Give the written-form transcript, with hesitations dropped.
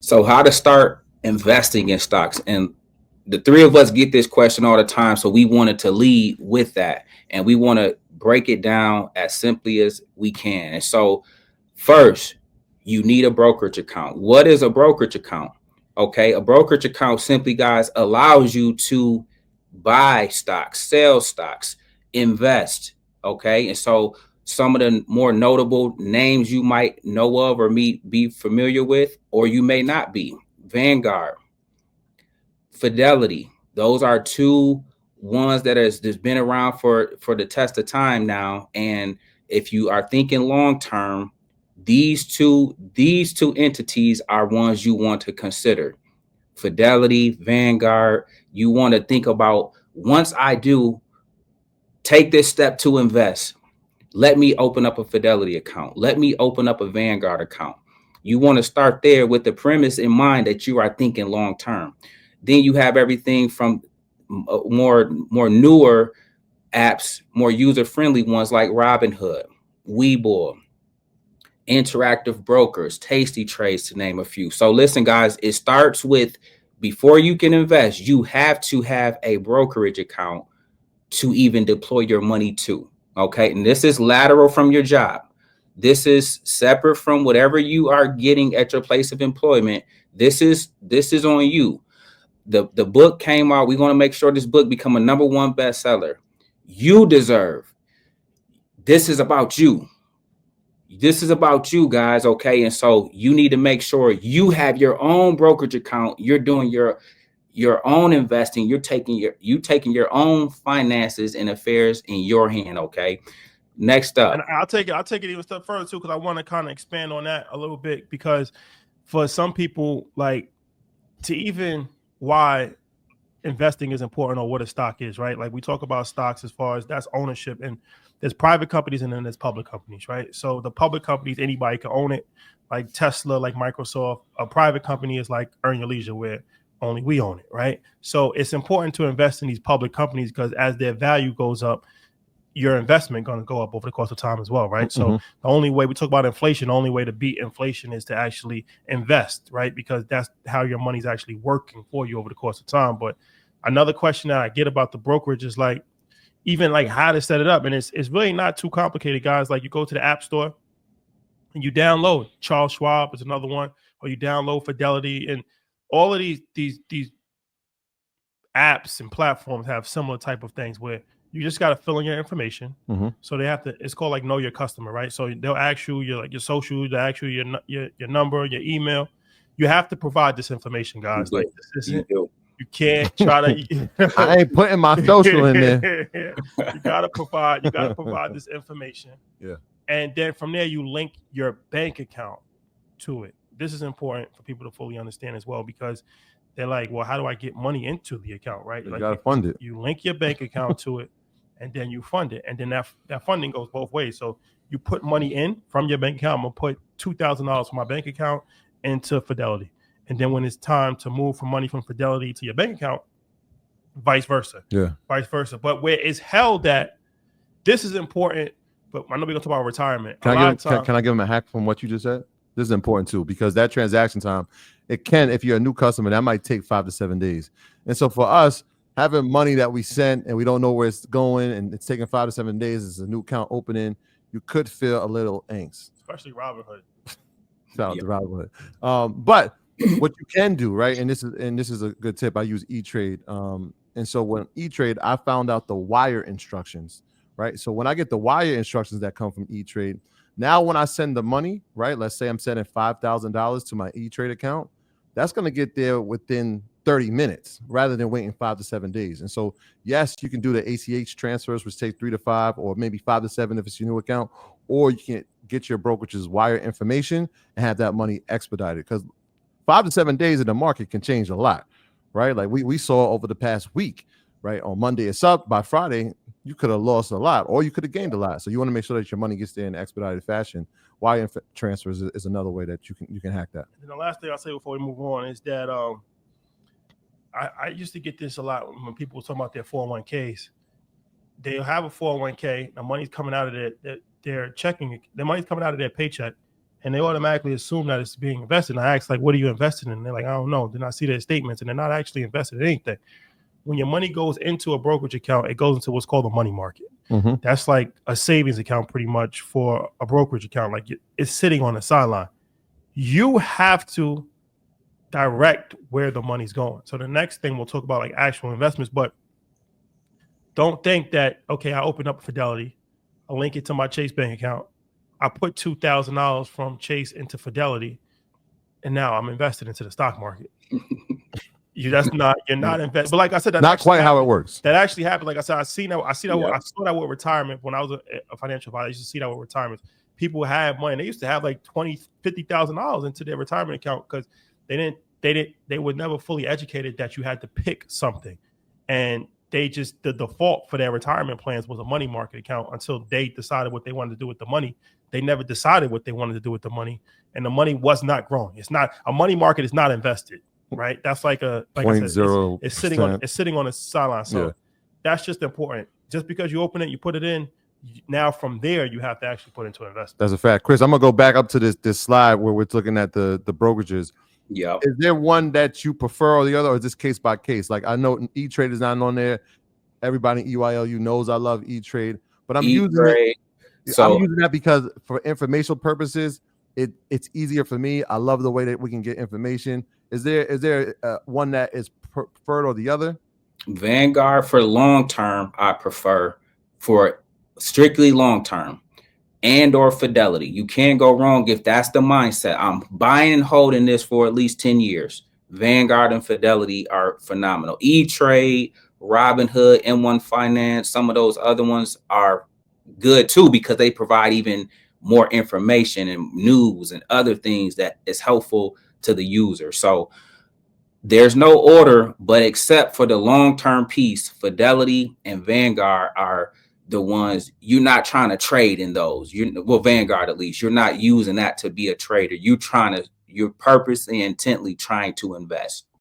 So how to start investing in stocks. And the three of us get this question all the time. So we wanted to lead with that. And we want to break it down as simply as we can. And so first, you need a brokerage account. What is a brokerage account? Okay, a brokerage account simply, guys, allows you to buy stocks, sell stocks, invest. Okay, and so some of the more notable names you might know of or be familiar with, or you may not be: Vanguard, Fidelity. Those are two ones that has just been around for the test of time now. And if you are thinking long term, these two entities are ones you want to consider. Fidelity, Vanguard. You want to think about, once I do take this step to invest, let me open up a Fidelity account. Let me open up a Vanguard account. You want to start there with the premise in mind that you are thinking long term. Then you have everything from more newer apps, more user friendly ones like Robinhood, WeBull, Interactive Brokers, Tasty Trades, to name a few. So listen, guys, it starts with, before you can invest, you have to have a brokerage account to even deploy your money to. Okay. And this is lateral from your job. This is separate from whatever you are getting at your place of employment. This is on you. The book came out. We're going to make sure this book become a #1 bestseller. You deserve. This is about you. This is about you, guys. Okay. And so you need to make sure you have your own brokerage account. You're doing your own investing. You're taking your own finances and affairs in your hand. Okay. Next up. And I'll take it even a step further too, because I want to kind of expand on that a little bit, because for some people, like, to even why investing is important or what a stock is, right? Like, we talk about stocks as far as that's ownership, and there's private companies and then there's public companies, right? So the public companies, anybody can own it, like Tesla, like Microsoft. A private company is like Earn Your Leisure, where only we own it, right? So it's important to invest in these public companies, because as their value goes up, your investment going to go up over the course of time as well, right? So the only way, we talk about inflation, the only way to beat inflation is to actually invest, right? Because that's how your money's actually working for you over the course of time. But another question that I get about the brokerage is like, even like how to set it up. And it's really not too complicated, guys. Like, you go to the App Store and you download Charles Schwab is another one, or you download Fidelity, and all of these apps and platforms have similar type of things where you just got to fill in your information. So they have to, it's called like know your customer, right? So they'll ask you your social, they'll ask you your number, your email. You have to provide this information, guys. Like, this isn't, you can't try to. I ain't putting my social in there. You gotta provide this information. Yeah. And then from there, you link your bank account to it. This is important for people to fully understand as well, because they're like, well, how do I get money into the account, right? You like, gotta fund it. You link your bank account to it, and then you fund it. And then that funding goes both ways. So you put money in from your bank account. I'm gonna put $2,000 from my bank account into Fidelity. And then when it's time to move from money from Fidelity to your bank account, vice versa. Yeah. Vice versa. But where it's held at, this is important. But I know we're gonna talk about retirement. Can I give them a hack from what you just said? This is important too, because that transaction time, it can, if you're a new customer, that might take 5 to 7 days. And so for us, having money that we sent and we don't know where it's going, and it's taking 5 to 7 days, it's a new account opening, you could feel a little angst. Especially Robinhood. Shout out to Robinhood. But what you can do, right? And this is a good tip. I use E-Trade. And so when E-Trade, I found out the wire instructions, right? So when I get the wire instructions that come from E-Trade, now when I send the money, right? Let's say I'm sending $5,000 to my E-Trade account, that's going to get there within 30 minutes rather than waiting 5 to 7 days. And so, yes, you can do the ACH transfers, which take 3 to 5 or maybe 5 to 7 if it's your new account, or you can get your brokerage's wire information and have that money expedited, because 5 to 7 days in the market can change a lot, right? Like we saw over the past week, right? On Monday it's up, by Friday you could have lost a lot or you could have gained a lot. So you want to make sure that your money gets there in an expedited fashion. Wire transfers is another way that you can hack that. And the last thing I'll say before we move on is that I used to get this a lot when people were talking about their 401ks. They'll have a 401k, the money's coming out of their checking, the money's coming out of their paycheck, and they automatically assume that it's being invested. And I ask, like, what are you invested in? And they're like, I don't know. Then I see their statements, and they're not actually invested in anything. When your money goes into a brokerage account, it goes into what's called a money market. Mm-hmm. That's like a savings account pretty much for a brokerage account. Like it's sitting on the sideline. You have to direct where the money's going. So the next thing we'll talk about like actual investments, but don't think that, okay, I opened up Fidelity, I link it to my Chase bank account, I put $2,000 from Chase into Fidelity, and now I'm invested into the stock market. You're not invested. But like I said, that not quite how it works. That actually happened. Like I said, I saw that with retirement when I was a financial advisor. I used to see that with retirement. People have money. They used to have like $20,000, $50,000 into their retirement account because they were never fully educated that you had to pick something. And the default for their retirement plans was a money market account until they decided what they wanted to do with the money. They never decided what they wanted to do with the money, and the money was not growing. It's not a money market is not invested, right? That's like I said, it's sitting on a sideline. So that's just important. Just because you open it, you put it in. Now from there, you have to actually put into investment. That's a fact, Chris. I'm gonna go back up to this slide where we're looking at the brokerages. Yeah. Is there one that you prefer or the other, or is this case by case? Like I know E-Trade is not on there. Everybody in EYLU knows I love E-Trade, but I'm using it. So I'm using that because for informational purposes, it's easier for me. I love the way that we can get information. Is there one that is preferred or the other? Vanguard for long term, I prefer for strictly long term, and or Fidelity. You can't go wrong if that's the mindset. I'm buying and holding this for at least 10 years. Vanguard and Fidelity are phenomenal. E-Trade, Robinhood, M1 Finance, some of those other ones are good too because they provide even more information and news and other things that is helpful to the user. So there's no order, but except for the long-term piece, Fidelity and Vanguard are the ones you're not trying to trade in those. Vanguard, at least, you're not using that to be a trader. You're purposely, intently trying to invest.